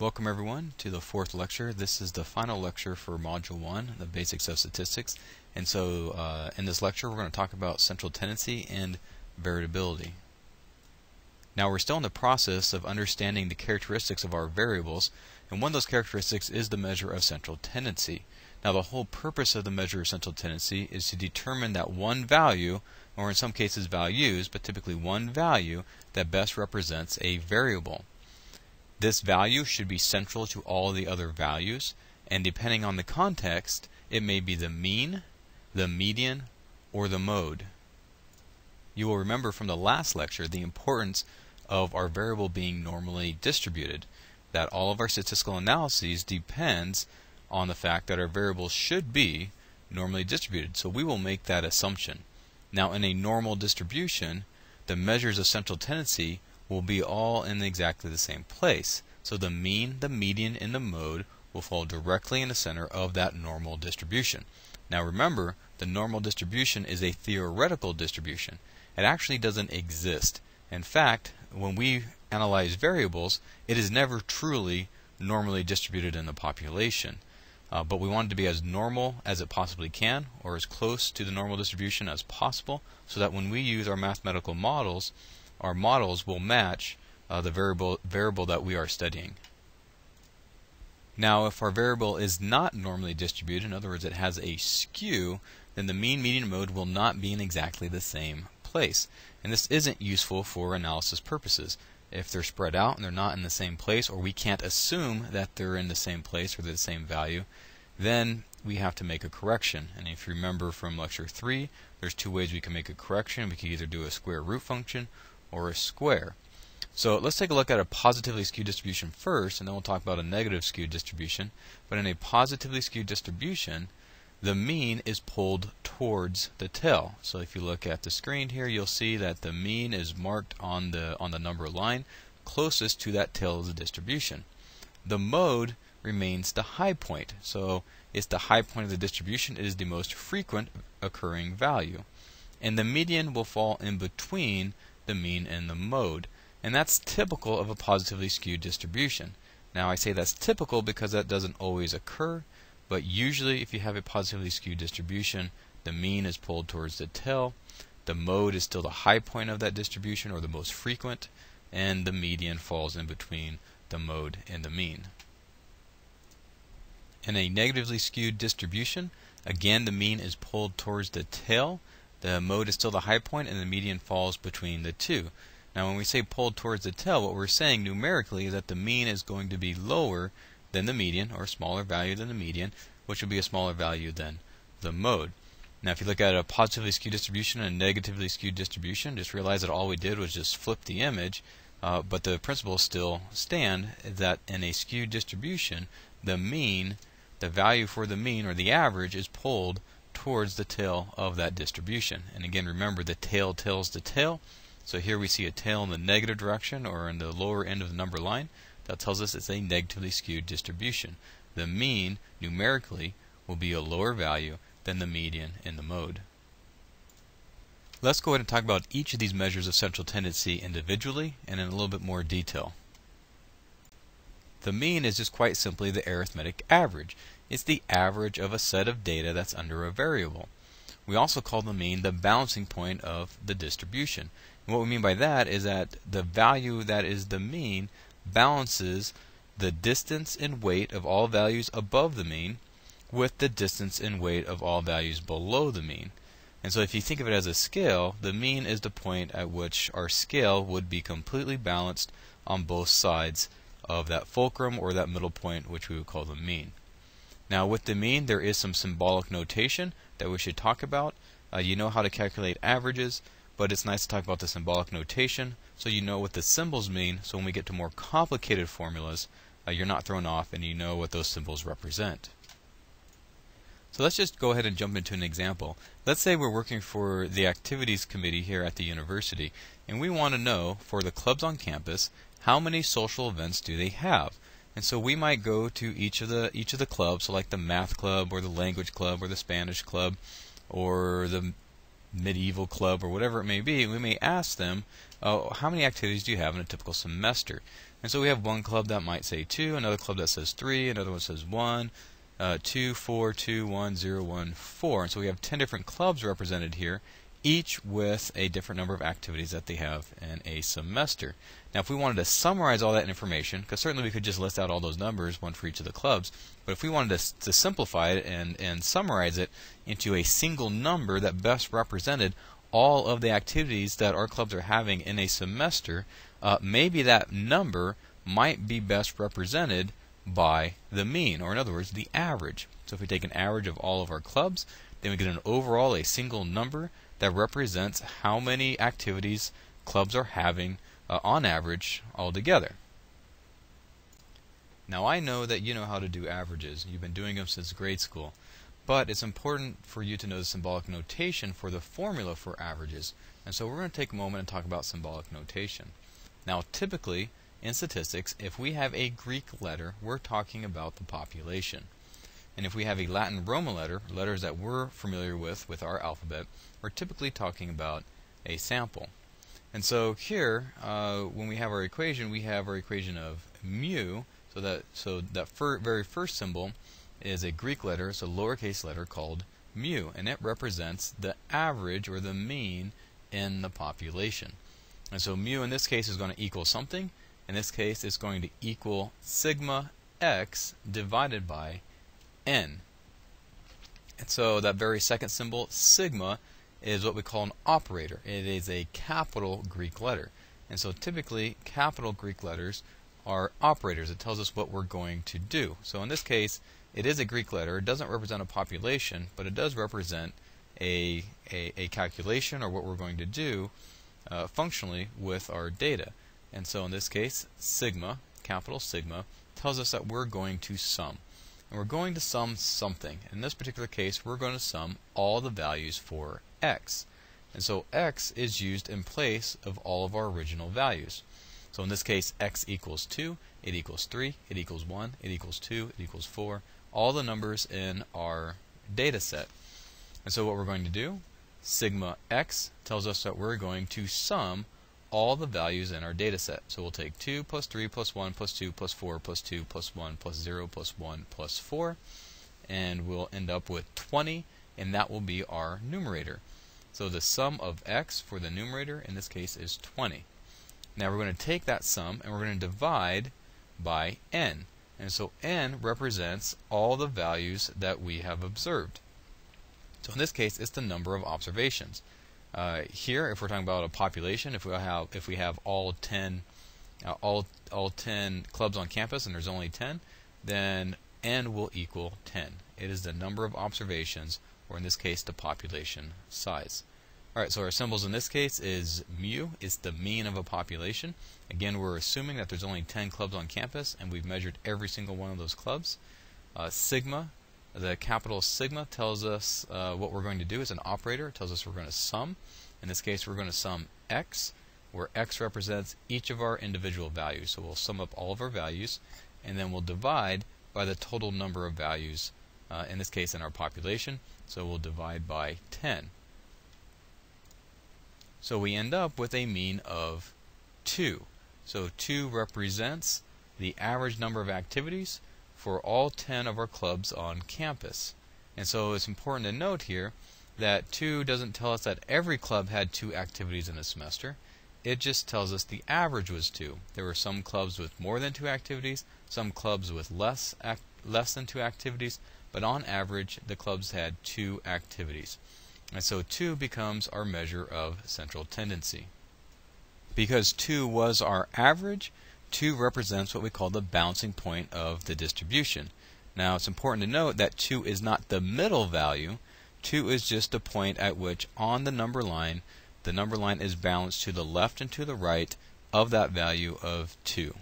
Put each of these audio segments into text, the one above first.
Welcome everyone to the fourth lecture. This is the final lecture for Module 1, the Basics of Statistics. And so in this lecture we're going to talk about central tendency and variability. Now we're still in the process of understanding the characteristics of our variables, and one of those characteristics is the measure of central tendency. Now the whole purpose of the measure of central tendency is to determine that one value, or in some cases values, but typically one value that best represents a variable. This value should be central to all the other values, and depending on the context, it may be the mean, the median, or the mode. You will remember from the last lecture the importance of our variable being normally distributed, that all of our statistical analyses depends on the fact that our variable should be normally distributed. So we will make that assumption. Now in a normal distribution, the measures of central tendency will be all in exactly the same place. So the mean, the median, and the mode will fall directly in the center of that normal distribution. Now remember, the normal distribution is a theoretical distribution. It actually doesn't exist. In fact, when we analyze variables, it is never truly normally distributed in the population. But we want it to be as normal as it possibly can, or as close to the normal distribution as possible, so that when we use our mathematical models, our models will match the variable that we are studying. Now if our variable is not normally distributed, in other words it has a skew, then the mean, median, and mode will not be in exactly the same place. And this isn't useful for analysis purposes. If they're spread out and they're not in the same place, or we can't assume that they're in the same place or they're the same value, then we have to make a correction. And if you remember from lecture 3, there's two ways we can make a correction. We can either do a square root function or a square. So let's take a look at a positively skewed distribution first, and then we'll talk about a negative skewed distribution. But in a positively skewed distribution, the mean is pulled towards the tail. So if you look at the screen here, you'll see that the mean is marked on the number line closest to that tail of the distribution. The mode remains the high point. So it's the high point of the distribution. It is the most frequent occurring value. And the median will fall in between the mean and the mode. And that's typical of a positively skewed distribution. Now I say that's typical because that doesn't always occur, but usually if you have a positively skewed distribution, the mean is pulled towards the tail, the mode is still the high point of that distribution, or the most frequent, and the median falls in between the mode and the mean. In a negatively skewed distribution, again the mean is pulled towards the tail, the mode is still the high point, and the median falls between the two. Now when we say pulled towards the tail, what we're saying numerically is that the mean is going to be lower than the median, or a smaller value than the median, which will be a smaller value than the mode. Now if you look at a positively skewed distribution and a negatively skewed distribution, just realize that all we did was just flip the image, but the principles still stand, that in a skewed distribution, the mean, the value for the mean, or the average, is pulled towards the tail of that distribution. And again, remember, the tail tells the tail. So here we see a tail in the negative direction, or in the lower end of the number line. That tells us it's a negatively skewed distribution. The mean, numerically, will be a lower value than the median in the mode. Let's go ahead and talk about each of these measures of central tendency individually and in a little bit more detail. The mean is just quite simply the arithmetic average. It's the average of a set of data that's under a variable. We also call the mean the balancing point of the distribution. And what we mean by that is that the value that is the mean balances the distance and weight of all values above the mean with the distance and weight of all values below the mean. And so if you think of it as a scale, the mean is the point at which our scale would be completely balanced on both sides of that fulcrum, or that middle point, which we would call the mean. Now with the mean, there is some symbolic notation that we should talk about. You know how to calculate averages, but it's nice to talk about the symbolic notation so you know what the symbols mean, so when we get to more complicated formulas, you're not thrown off and you know what those symbols represent. So let's just go ahead and jump into an example. Let's say we're working for the activities committee here at the university, and we want to know, for the clubs on campus, how many social events do they have. And so we might go to each of the clubs, so like the math club or the language club or the Spanish club or the medieval club or whatever it may be, we may ask them, how many activities do you have in a typical semester? And so we have one club that might say 2, another club that says 3, another one says 1, 2, 4, 2, 1, 0, 1, 4. And so we have 10 different clubs represented here, each with a different number of activities that they have in a semester. Now, if we wanted to summarize all that information, because certainly we could just list out all those numbers, one for each of the clubs, but if we wanted to simplify it and summarize it into a single number that best represented all of the activities that our clubs are having in a semester, maybe that number might be best represented by the mean, or in other words, the average. So if we take an average of all of our clubs, then we get an overall, a single number that represents how many activities clubs are having on average altogether. Now, I know that you know how to do averages. You've been doing them since grade school. But it's important for you to know the symbolic notation for the formula for averages. And so we're going to take a moment and talk about symbolic notation. Now, typically, in statistics, if we have a Greek letter, we're talking about the population. And if we have a Latin Roman letter, letters that we're familiar with our alphabet, we're typically talking about a sample. And so here, when we have our equation of mu, so that very first symbol is a Greek letter, it's a lowercase letter called mu, and it represents the average or the mean in the population. And so mu in this case is going to equal something. In this case, it's going to equal sigma x divided by n. And so that very second symbol, sigma, is what we call an operator. It is a capital Greek letter. And so typically, capital Greek letters are operators. It tells us what we're going to do. So in this case, it is a Greek letter. It doesn't represent a population, but it does represent a calculation, or what we're going to do functionally with our data. And so in this case, sigma, capital sigma, tells us that we're going to sum. And we're going to sum something. In this particular case, we're going to sum all the values for x. And so x is used in place of all of our original values. So in this case, x equals 2, it equals 3, it equals 1, it equals 2, it equals 4, all the numbers in our data set. And so what we're going to do, sigma x tells us that we're going to sum all the values in our data set. So we'll take 2 plus 3 plus 1 plus 2 plus 4 plus 2 plus 1 plus 0 plus 1 plus 4, and we'll end up with 20, and that will be our numerator. So the sum of x for the numerator in this case is 20. Now we're going to take that sum and we're going to divide by n. And so n represents all the values that we have observed. So in this case, it's the number of observations. Here, if we're talking about a population, if we have all 10 clubs on campus and there's only 10, then n will equal 10. It is the number of observations, or in this case, the population size. Alright, so our symbols in this case is mu, it's the mean of a population. Again, we're assuming that there's only 10 clubs on campus, and we've measured every single one of those clubs. Sigma, the capital sigma, tells us what we're going to do. It's an operator. It tells us we're going to sum. In this case, we're going to sum x, where x represents each of our individual values. So we'll sum up all of our values, and then we'll divide by the total number of values, in this case in our population. So we'll divide by 10. So we end up with a mean of 2. So 2 represents the average number of activities for all 10 of our clubs on campus. And so it's important to note here that 2 doesn't tell us that every club had 2 activities in a semester. It just tells us the average was 2. There were some clubs with more than 2 activities, some clubs with less than 2 activities, but on average the clubs had 2 activities. And so 2 becomes our measure of central tendency. Because 2 was our average, 2 represents what we call the bouncing point of the distribution. Now it's important to note that 2 is not the middle value. 2 is just a point at which on the number line is balanced to the left and to the right of that value of 2.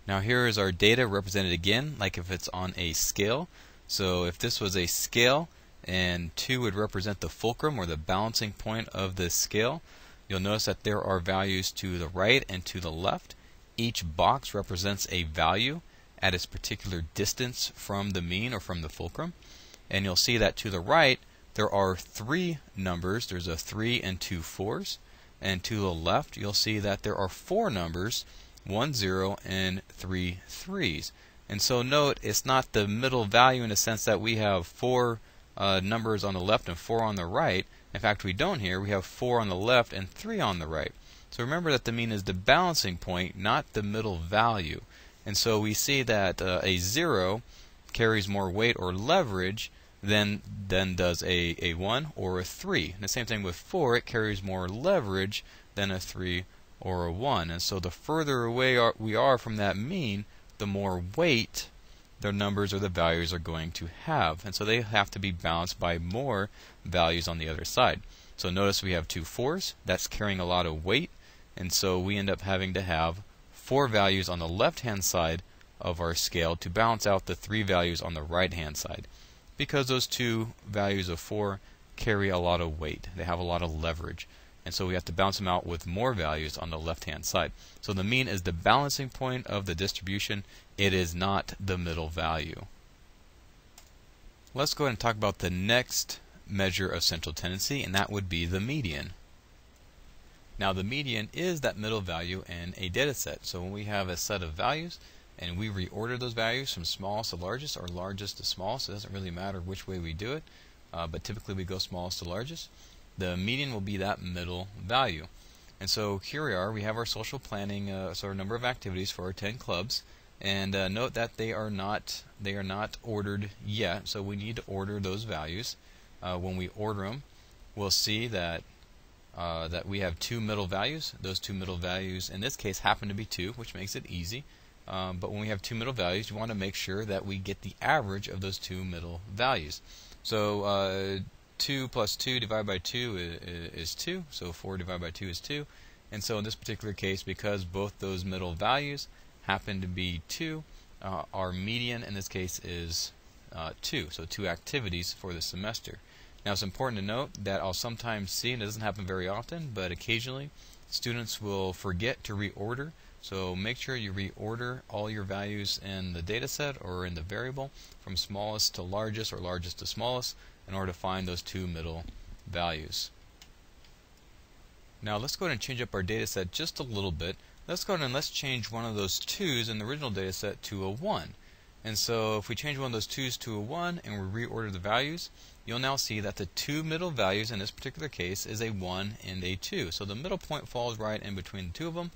Now here is our data represented again, like if it's on a scale. So if this was a scale, and 2 would represent the fulcrum or the balancing point of this scale, you'll notice that there are values to the right and to the left. Each box represents a value at its particular distance from the mean or from the fulcrum. And you'll see that to the right, there are 3 numbers. There's a 3 and 2 4s. And to the left, you'll see that there are 4 numbers, 1 0 and 3 3s. And so note, it's not the middle value in the sense that we have 4 numbers on the left and 4 on the right. In fact, we don't here. We have 4 on the left and 3 on the right. So remember that the mean is the balancing point, not the middle value. And so we see that a 0 carries more weight or leverage than does a 1 or a 3. And the same thing with 4, it carries more leverage than a 3 or a 1. And so the further away we are from that mean, the more weight the numbers or the values are going to have. And so they have to be balanced by more values on the other side. So notice we have 2 4s. That's carrying a lot of weight. And so we end up having to have 4 values on the left-hand side of our scale to balance out the 3 values on the right-hand side, because those 2 values of 4 carry a lot of weight. They have a lot of leverage. And so we have to balance them out with more values on the left-hand side. So the mean is the balancing point of the distribution. It is not the middle value. Let's go ahead and talk about the next measure of central tendency, and that would be the median. Now the median is that middle value in a data set. So when we have a set of values and we reorder those values from smallest to largest or largest to smallest, it doesn't really matter which way we do it, but typically we go smallest to largest, the median will be that middle value. And so here we are, we have our social planning sort of number of activities for our 10 clubs, and note that they are not ordered yet, so we need to order those values. When we order them, we'll see that we have 2 middle values. Those 2 middle values in this case happen to be 2, which makes it easy. But when we have 2 middle values, you want to make sure that we get the average of those 2 middle values. So 2 plus 2 divided by 2 is 2, so 4 divided by 2 is 2. And so in this particular case, because both those middle values happen to be 2, our median in this case is 2, so 2 activities for the semester. Now it's important to note that I'll sometimes see, and it doesn't happen very often, but occasionally students will forget to reorder. So make sure you reorder all your values in the data set or in the variable from smallest to largest or largest to smallest in order to find those 2 middle values. Now let's go ahead and change up our data set just a little bit. Let's go ahead and let's change one of those 2's in the original data set to a 1. And so if we change one of those 2's to a 1 and we reorder the values, you'll now see that the 2 middle values in this particular case is a 1 and a 2. So the middle point falls right in between the 2 of them.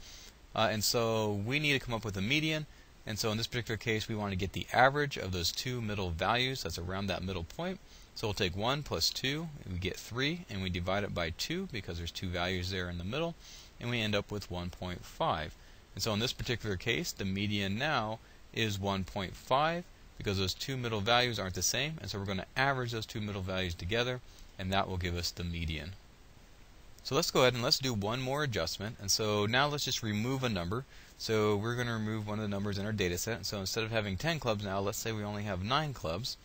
And so we need to come up with a median. And so in this particular case, we want to get the average of those 2 middle values that's around that middle point. So we'll take 1 plus 2, and we get 3, and we divide it by 2 because there's 2 values there in the middle, and we end up with 1.5. And so in this particular case, the median now is 1.5 because those 2 middle values aren't the same, and so we're going to average those 2 middle values together, and that will give us the median. So let's go ahead and let's do one more adjustment. And so now let's just remove a number. So we're going to remove one of the numbers in our data set. So instead of having 10 clubs now, let's say we only have 9 clubs.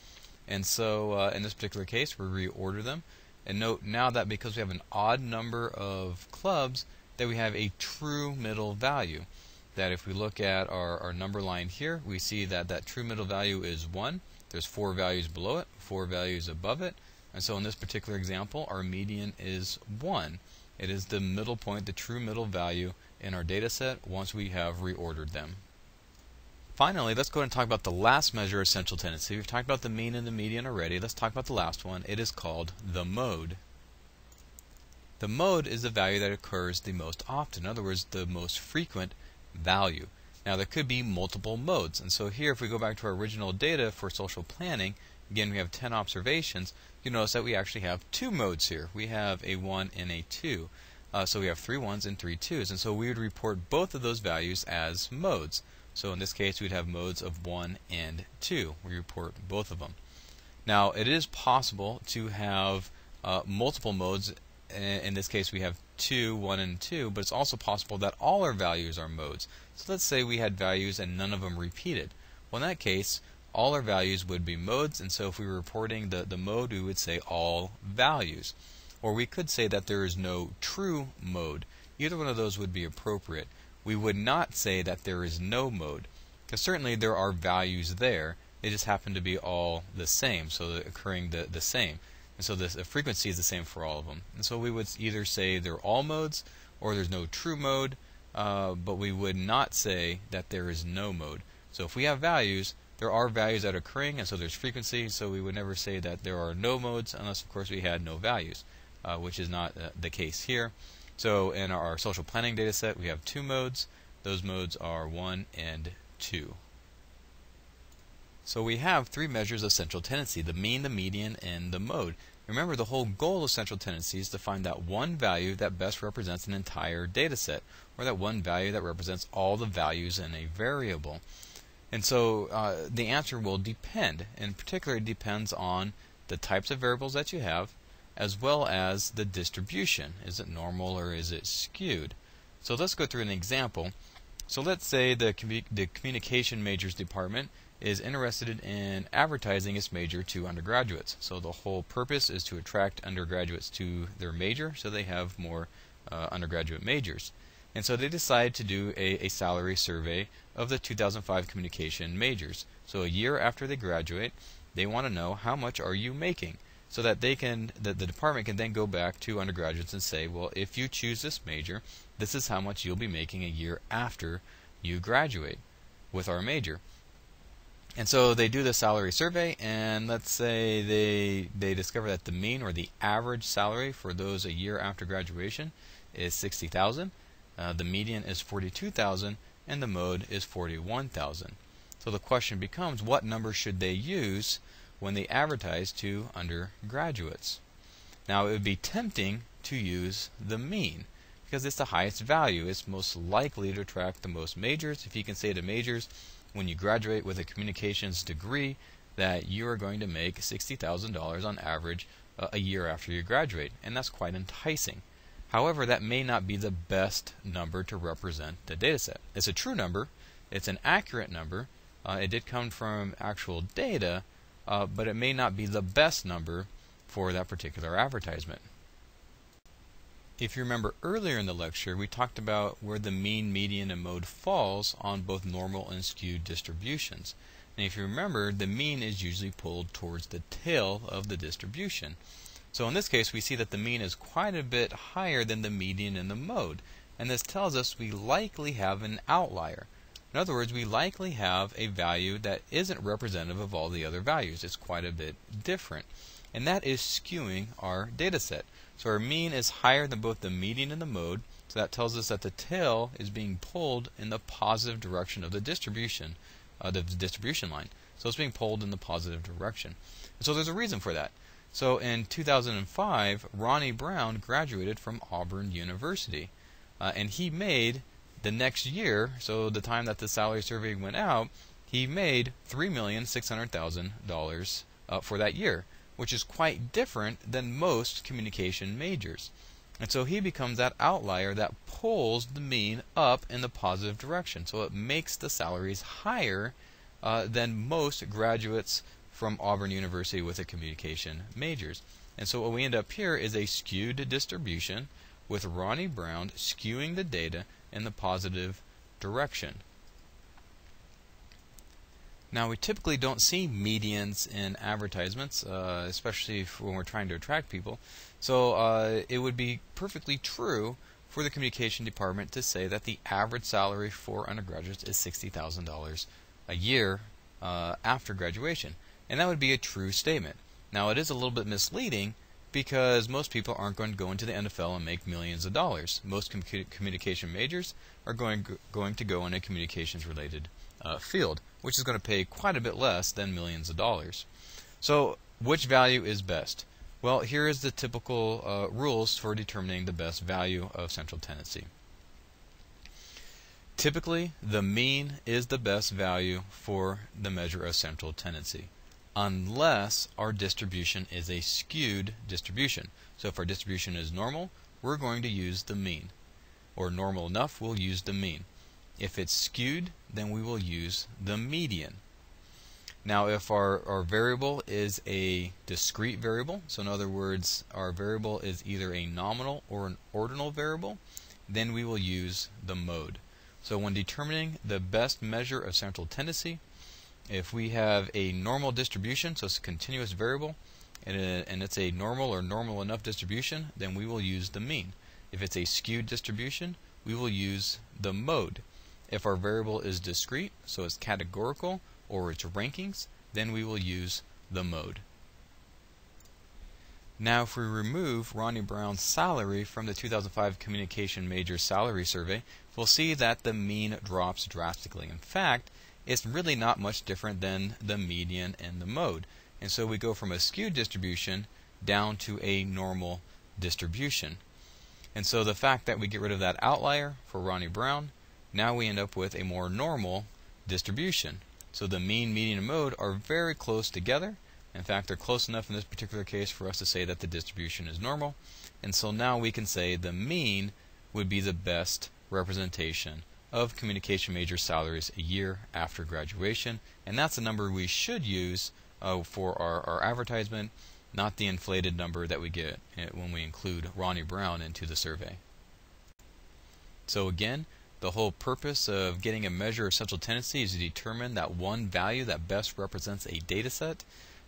And so in this particular case, we reorder them. And note now that because we have an odd number of clubs, that we have a true middle value. That if we look at our number line here, we see that that true middle value is 1. There's 4 values below it, 4 values above it. And so in this particular example, our median is 1. It is the middle point, the true middle value in our data set once we have reordered them. Finally, let's go ahead and talk about the last measure of central tendency. We've talked about the mean and the median already. Let's talk about the last one. It is called the mode. The mode is the value that occurs the most often. In other words, the most frequent value. Now there could be multiple modes. And so here, if we go back to our original data for social planning, again, we have 10 observations. You notice that we actually have 2 modes here. We have a 1 and a 2. So we have 3 1s and 3 2s. And so we would report both of those values as modes. So in this case, we'd have modes of 1 and 2. We report both of them. Now, it is possible to have multiple modes. In this case, we have 2, 1, and 2. But it's also possible that all our values are modes. So let's say we had values and none of them repeated. Well, in that case, all our values would be modes, and so if we were reporting the mode, we would say all values. Or we could say that there is no true mode. Either one of those would be appropriate. We would not say that there is no mode, because certainly there are values there. They just happen to be all the same, so they're occurring the same. And so the frequency is the same for all of them. And so we would either say they're all modes or there's no true mode, but we would not say that there is no mode. So if we have values, there are values that are occurring, and so there's frequency, so we would never say that there are no modes unless, of course, we had no values, which is not the case here. So in our social planning data set, we have 2 modes. Those modes are 1 and 2. So we have 3 measures of central tendency: the mean, the median, and the mode. Remember, the whole goal of central tendency is to find that one value that best represents an entire data set, or that one value that represents all the values in a variable. And so the answer will depend. In particular, it depends on the types of variables that you have, as well as the distribution. Is it normal or is it skewed? So let's go through an example. So let's say the communication majors department is interested in advertising its major to undergraduates. So the whole purpose is to attract undergraduates to their major so they have more undergraduate majors. And so they decide to do a salary survey of the 2005 communication majors. So a year after they graduate, they want to know how much are you making, so that the department can then go back to undergraduates and say, well, if you choose this major, this is how much you'll be making a year after you graduate with our major. And so they do the salary survey, and let's say they discover that the mean or the average salary for those a year after graduation is $60,000. The median is $42,000, and the mode is $41,000. So the question becomes, what number should they use when they advertise to undergraduates? Now, it would be tempting to use the mean because it's the highest value. It's most likely to attract the most majors. If you can say to majors, when you graduate with a communications degree, that you are going to make $60,000 on average a year after you graduate, and that's quite enticing. However, that may not be the best number to represent the data set. It's a true number, it's an accurate number, it did come from actual data, but it may not be the best number for that particular advertisement. If you remember earlier in the lecture, we talked about where the mean, median, and mode falls on both normal and skewed distributions. And if you remember, the mean is usually pulled towards the tail of the distribution. So in this case, we see that the mean is quite a bit higher than the median and the mode. And this tells us we likely have an outlier. In other words, we likely have a value that isn't representative of all the other values. It's quite a bit different. And that is skewing our data set. So our mean is higher than both the median and the mode. So that tells us that the tail is being pulled in the positive direction of the distribution line. So it's being pulled in the positive direction. And so there's a reason for that. So in 2005, Ronnie Brown graduated from Auburn University. And he made the next year, so the time that the salary survey went out, he made $3,600,000 for that year, which is quite different than most communication majors. And so he becomes that outlier that pulls the mean up in the positive direction. So it makes the salaries higher than most graduates from Auburn University with the communication majors. And so what we end up here is a skewed distribution with Ronnie Brown skewing the data in the positive direction. Now, we typically don't see medians in advertisements, especially when we're trying to attract people. So it would be perfectly true for the communication department to say that the average salary for undergraduates is $60,000 a year after graduation. And that would be a true statement. Now, it is a little bit misleading because most people aren't going to go into the NFL and make millions of dollars. Most communication majors are going to go in a communications-related field, which is going to pay quite a bit less than millions of dollars. So, which value is best? Well, here is the typical rules for determining the best value of central tendency. Typically, the mean is the best value for the measure of central tendency, unless our distribution is a skewed distribution. So if our distribution is normal, we're going to use the mean. Or normal enough, we'll use the mean. If it's skewed, then we will use the median. Now, if our variable is a discrete variable, so in other words, our variable is either a nominal or an ordinal variable, then we will use the mode. So when determining the best measure of central tendency, if we have a normal distribution, so it's a continuous variable, and it's a normal or normal enough distribution, then we will use the mean. If it's a skewed distribution, we will use the mode. If our variable is discrete, so it's categorical or it's rankings, then we will use the mode. Now if we remove Ronnie Brown's salary from the 2005 Communication Major Salary Survey, we'll see that the mean drops drastically. In fact, it's really not much different than the median and the mode. And so we go from a skewed distribution down to a normal distribution. And so the fact that we get rid of that outlier for Ronnie Brown, now we end up with a more normal distribution. So the mean, median, and mode are very close together. In fact, they're close enough in this particular case for us to say that the distribution is normal. And so now we can say the mean would be the best representation of communication major salaries a year after graduation. And that's the number we should use for our advertisement, not the inflated number that we get when we include Ronnie Brown into the survey. So again, the whole purpose of getting a measure of central tendency is to determine that one value that best represents a data set.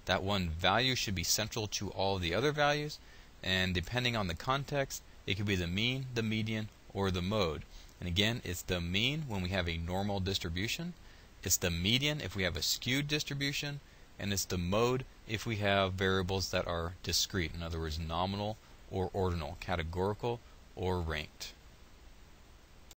That one value should be central to all the other values, and depending on the context, it could be the mean, the median, or the mode. And again, it's the mean when we have a normal distribution, it's the median if we have a skewed distribution, and it's the mode if we have variables that are discrete, in other words, nominal or ordinal, categorical or ranked.